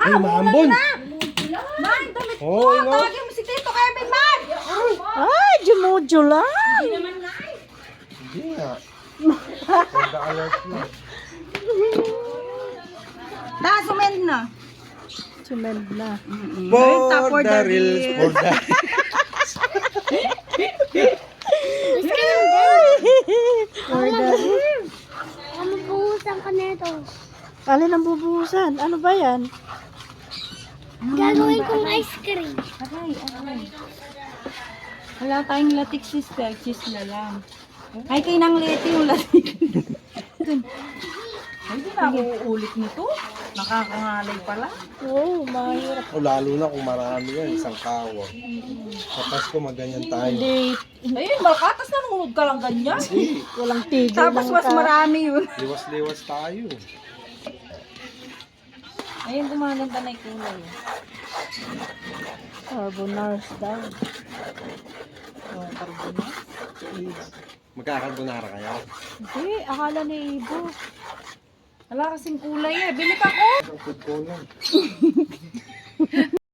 Ay, maambon. Man, damit ko. Oh, no. Tawagin mo si Tito Kevin, man. Ay, jumujo lang. Hindi naman nga eh. Hindi nga. Pagka alert na. Sumend na. Sumend na. For the reels. For the... Mabuhusan ka nito. Alin ang bubuhusan? Ano ba yan? Gagawin kong ice cream. Wala tayong latik, sister. Cheese na lang. Ay, kay nang leti yung latik. Ay, di na ako uulit nito. Nakakangalay pala. Oo, mahirap. O lalo na kung marami yan, isang kawa. Sa Pasko maganyan tayo. Hindi, Ayun, malakatas nanonood ka lang ganyan. walang tigil Tapos ng mas marami yun. Liwas-liwas tayo. Ayun, gumaganda na yung kulay. carbonars daw. Oh, carbonara. Magkakarbonara kayo? Hindi, akala ni Ibo. Wala kasing kulay eh. Bili pa ko. Ang food ko lang.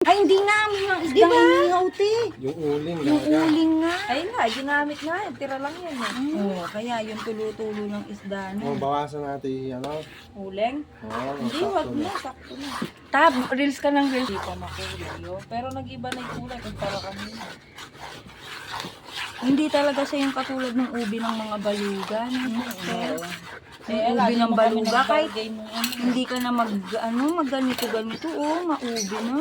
Ay, hindi nga. May mga isdang inihaw, te. Yung uling. Yung gaga. uling nga. Ay nga, ginamit nga. Tira lang yan. Oh, kaya yung tulo-tulo ng isda O, na. bawasan natin yung ano. Uling? Oo, Hindi, sakto wag na. na. Sakto na. Tab, reels ka ng reels. Hindi pa makulay, oh. Pero nag-iba na yung kulay kumpara kanina. Hindi talaga siya yung katulad ng ubi ng mga balugan. Pero, yung ubi ng baluga, kahit hindi ka na mag-ganito-ganito, oh, maubi na.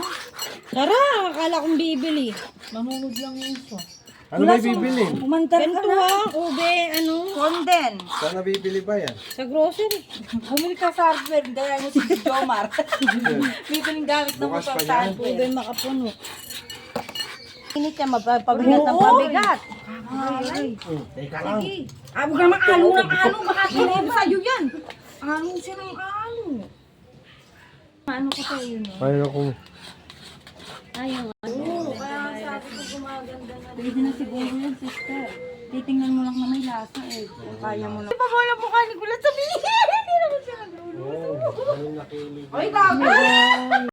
Tara, akala kong bibili. Manunod lang yun siya. Ano ba bibili? Umantar ka na. Ube, Konden. Saan nabibili ba yan? Sa grocery. Bumili ka sa hardware, gaya mo si Jomar. Bibiling gamit ng Bukas motor pa sa yan. hardware. Ube makapuno. Init siya, mapabigat ng pabigat. Teka lang. Sige. Huwag ka naman alo ng alo, baka tinebo sa'yo yan. Alo siya ng alo. Ano ko sa'yo, no? Ayun ako. Ayaw. Oo, kaya sabi ko gumaganda na. Pwede na siguro yan, sister. Titingnan mo lang na may lasa eh. Kung kaya mo lang. Pabawala mukha ni Gulat sabihin. Hindi naman siya nagluluto. Oo, ayun nakilig. Ay, gago!